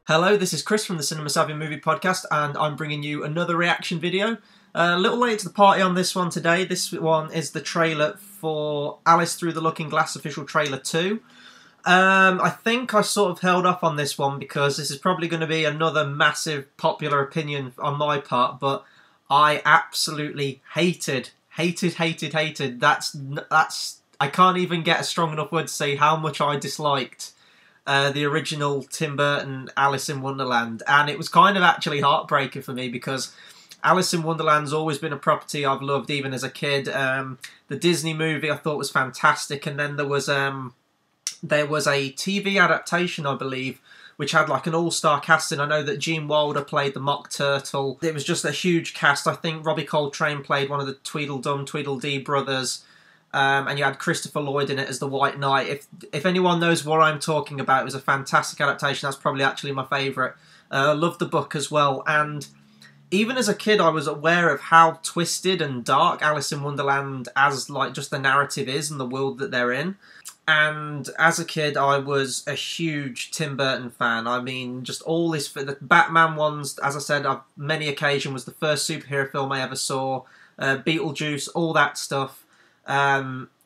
Hello, this is Chris from the Cinema Savvy Movie Podcast, and I'm bringing you another reaction video. A little late to the party on this one today. This one is the trailer for Alice Through the Looking Glass official trailer 2. I think I sort of held off on this one because this is probably going to be another massive popular opinion on my part, but I absolutely hated. That's I can't even get a strong enough word to say how much I disliked the original Tim Burton Alice in Wonderland, and it was kind of actually heartbreaking for me because Alice in Wonderland's always been a property I've loved even as a kid. The Disney movie I thought was fantastic, and then there was a TV adaptation, I believe, which had like an all-star casting. I know that Gene Wilder played the Mock Turtle. It was just a huge cast. I think Robbie Coltrane played one of the Tweedledum, Tweedledee brothers. And you had Christopher Lloyd in it as the White Knight. If anyone knows what I'm talking about, it was a fantastic adaptation. That's probably actually my favourite. I loved the book as well. And even as a kid, I was aware of how twisted and dark Alice in Wonderland as like just the narrative is and the world that they're in. And as a kid, I was a huge Tim Burton fan. I mean, just all this, the Batman ones, as I said, on many occasions, was the first superhero film I ever saw. Beetlejuice, all that stuff.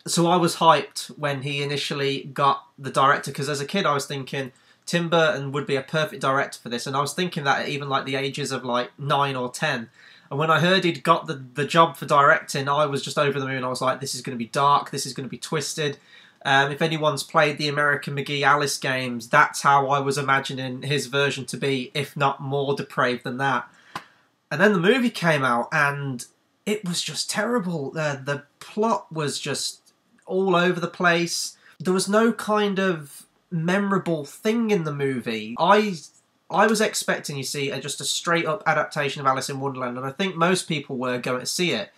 So I was hyped when he initially got the director, because as a kid I was thinking Tim Burton would be a perfect director for this, and I was thinking that at even like the ages of like 9 or 10. And when I heard he'd got the job for directing, I was just over the moon. I was like, this is going to be dark, this is going to be twisted. If anyone's played the American McGee Alice games, that's how I was imagining his version to be, if not more depraved than that. And then the movie came out, and it was just terrible. The plot was just all over the place. There was no kind of memorable thing in the movie. I was expecting, you see, just a straight-up adaptation of Alice in Wonderland, and I think most people were going to see it.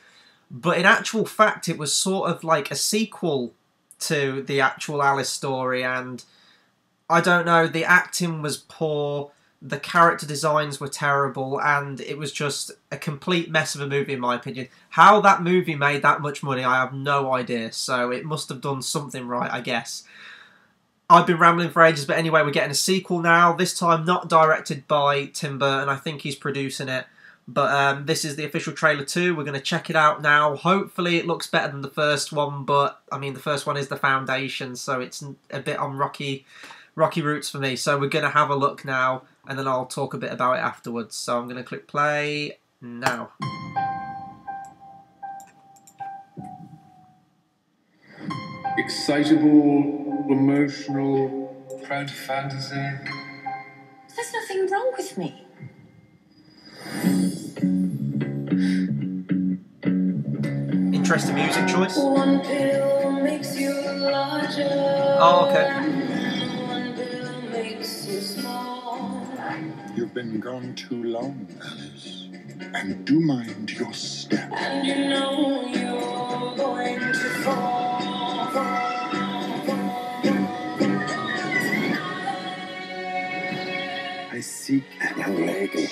But in actual fact, it was sort of like a sequel to the actual Alice story, and I don't know, the acting was poor, the character designs were terrible, and it was just a complete mess of a movie in my opinion. How that movie made that much money, I have no idea, so it must have done something right, I guess. I've been rambling for ages, but anyway, we're getting a sequel now, this time not directed by Tim Burton. I think he's producing it, but this is the official trailer 2. We're going to check it out now. Hopefully it looks better than the first one, but I mean, the first one is the foundation, so it's a bit on rocky roots for me. So we're going to have a look now, and then I'll talk a bit about it afterwards. So I'm going to click play now. Excitable, emotional, proud fantasy. There's nothing wrong with me. Interesting music choice. One pill makes you larger. Oh, okay. You've been gone too long, Alice, and do mind your step. And you know you're going to fall. I seek a young lady.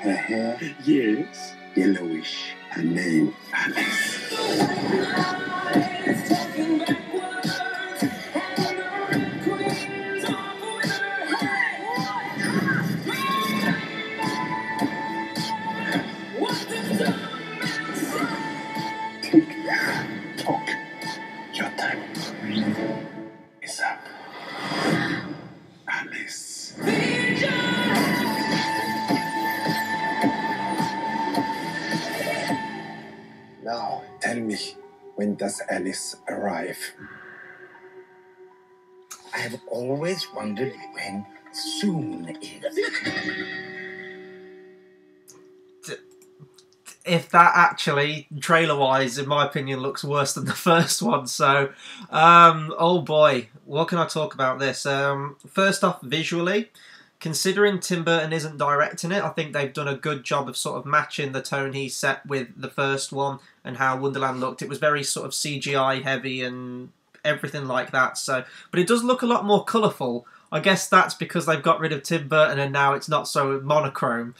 Her hair, Yes. yellowish. Her name, Alice. Talk. Your time is up. Alice. Now, tell me, when does Alice arrive? I have always wondered when soon is. If that actually, trailer-wise, in my opinion, looks worse than the first one. So, oh boy, what can I talk about this? First off, visually, considering Tim Burton isn't directing it, I think they've done a good job of sort of matching the tone he set with the first one and how Wonderland looked. It was very sort of CGI heavy and everything like that. So, but it does look a lot more colourful. I guess that's because they've got rid of Tim Burton and now it's not so monochrome.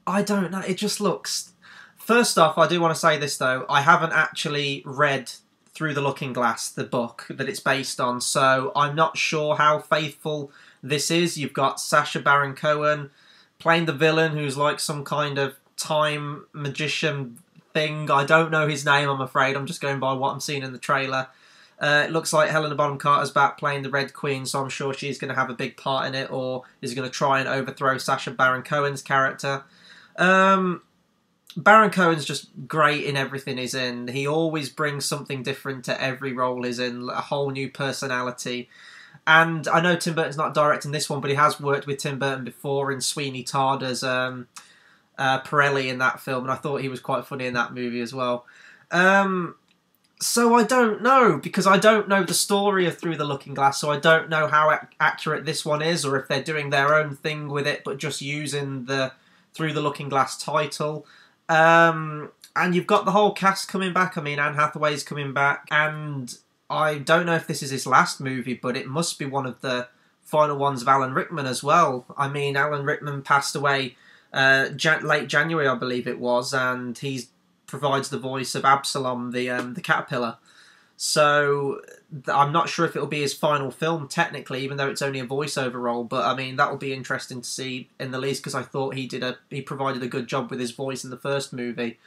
I don't know, it just looks... First off, I do want to say this though, I haven't actually read Through the Looking Glass, the book that it's based on, so I'm not sure how faithful this is. You've got Sacha Baron Cohen playing the villain, who's like some kind of time magician thing. I don't know his name, I'm afraid. I'm just going by what I'm seeing in the trailer. It looks like Helena Bonham Carter's back playing the Red Queen, so I'm sure she's going to have a big part in it, or is going to try and overthrow Sacha Baron Cohen's character. Baron Cohen's just great in everything he's in. He always brings something different to every role he's in, a whole new personality. And I know Tim Burton's not directing this one, but he has worked with Tim Burton before in Sweeney Todd as Pirelli in that film, and I thought he was quite funny in that movie as well. So I don't know, because I don't know the story of Through the Looking Glass, so I don't know how accurate this one is, or if they're doing their own thing with it, but just using the Through the Looking Glass title. And you've got the whole cast coming back. I mean, Anne Hathaway's coming back, and I don't know if this is his last movie, but it must be one of the final ones of Alan Rickman as well. I mean, Alan Rickman passed away late January, I believe it was, and he provides the voice of Absalom, the caterpillar. So I'm not sure if it'll be his final film technically, even though it's only a voiceover role. But I mean, that will be interesting to see in the least, because I thought he provided a good job with his voice in the first movie.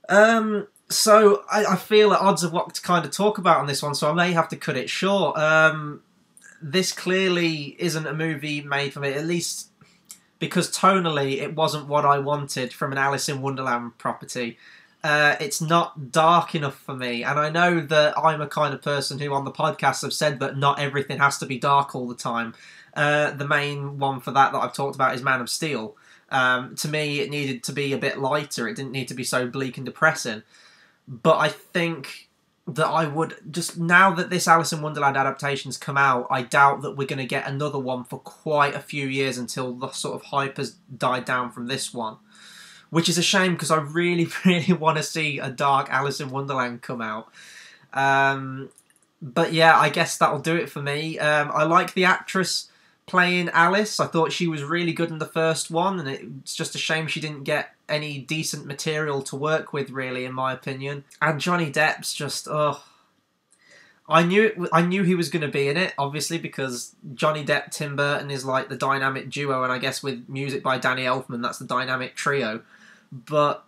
So I feel at odds of what to kind of talk about on this one, so I may have to cut it short. This clearly isn't a movie made for me, at least because tonally it wasn't what I wanted from an Alice in Wonderland property. It's not dark enough for me, and I know that I'm a kind of person who on the podcast have said that not everything has to be dark all the time. The main one for that I've talked about is Man of Steel. To me, it needed to be a bit lighter. It didn't need to be so bleak and depressing. But I think that I would just, now that this Alice in Wonderland adaptation's come out, I doubt that we're going to get another one for quite a few years until the sort of hype has died down from this one. Which is a shame, because I really, really want to see a dark Alice in Wonderland come out. But yeah, I guess that'll do it for me. I like the actress playing Alice. I thought she was really good in the first one, and it's just a shame she didn't get any decent material to work with, really, in my opinion. And Johnny Depp's just, I knew he was going to be in it, obviously, because Johnny Depp, Tim Burton is like the dynamic duo, and I guess with music by Danny Elfman, that's the dynamic trio. But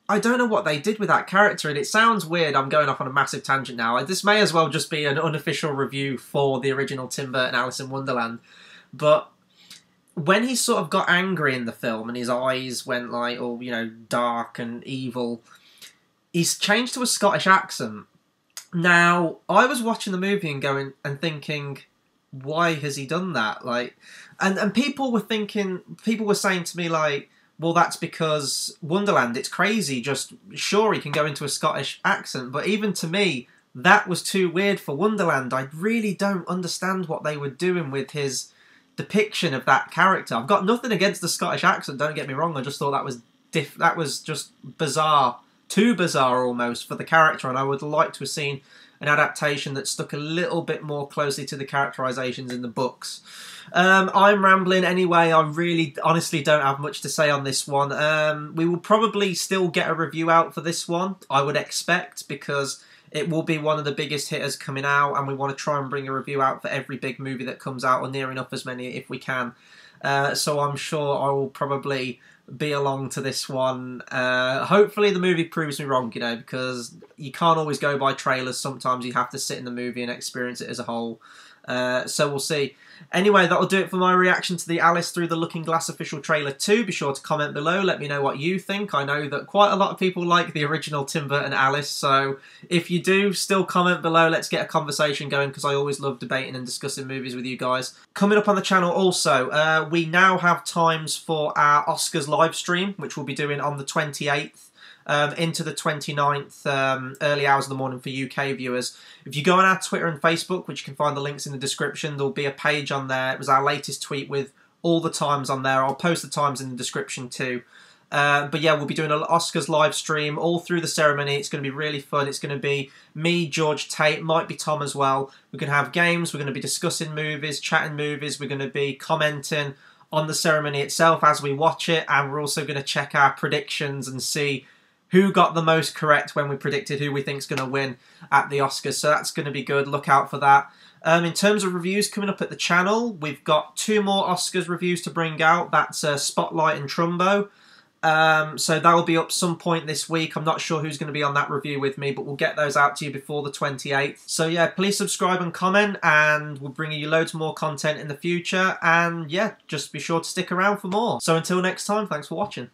I don't know what they did with that character, and it sounds weird. I'm going off on a massive tangent now. This may as well just be an unofficial review for the original Tim Burton Alice in Wonderland. But when he sort of got angry in the film and his eyes went like, all, you know, dark and evil, he's changed to a Scottish accent. Now, I was watching the movie and going and thinking, why has he done that? Like, and people were saying to me like, well, that's because Wonderland, it's crazy. Just, sure, he can go into a Scottish accent. But even to me, that was too weird for Wonderland. I really don't understand what they were doing with his depiction of that character. I've got nothing against the Scottish accent, don't get me wrong. I just thought that was just bizarre. Too bizarre, almost, for the character. And I would like to have seen an adaptation that stuck a little bit more closely to the characterizations in the books. I'm rambling anyway. I really, honestly don't have much to say on this one. We will probably still get a review out for this one, I would expect, because it will be one of the biggest hitters coming out, and we want to try and bring a review out for every big movie that comes out, or near enough as many if we can. So I'm sure I will probably be along to this one. Hopefully the movie proves me wrong, you know, because you can't always go by trailers. Sometimes you have to sit in the movie and experience it as a whole. So we'll see. Anyway, that'll do it for my reaction to the Alice Through the Looking Glass official trailer 2. Be sure to comment below, let me know what you think. I know that quite a lot of people like the original Tim Burton Alice, so if you do, still comment below. Let's get a conversation going, because I always love debating and discussing movies with you guys. Coming up on the channel also, we now have times for our Oscars live stream, which we'll be doing on the 28th. Into the 29th, early hours of the morning for UK viewers. If you go on our Twitter and Facebook, which you can find the links in the description, there'll be a page on there. It was our latest tweet with all the times on there. I'll post the times in the description too. But yeah, we'll be doing an Oscars live stream all through the ceremony. It's going to be really fun. It's going to be me, George Tate, might be Tom as well. We're going to have games. We're going to be discussing movies, chatting movies. We're going to be commenting on the ceremony itself as we watch it. And we're also going to check our predictions and see who got the most correct when we predicted who we think is going to win at the Oscars. So that's going to be good. Look out for that. In terms of reviews coming up at the channel, we've got 2 more Oscars reviews to bring out. That's Spotlight and Trumbo. So that will be up some point this week. I'm not sure who's going to be on that review with me, but we'll get those out to you before the 28th. So yeah, please subscribe and comment, and we'll bring you loads more content in the future. And yeah, just be sure to stick around for more. So until next time, thanks for watching.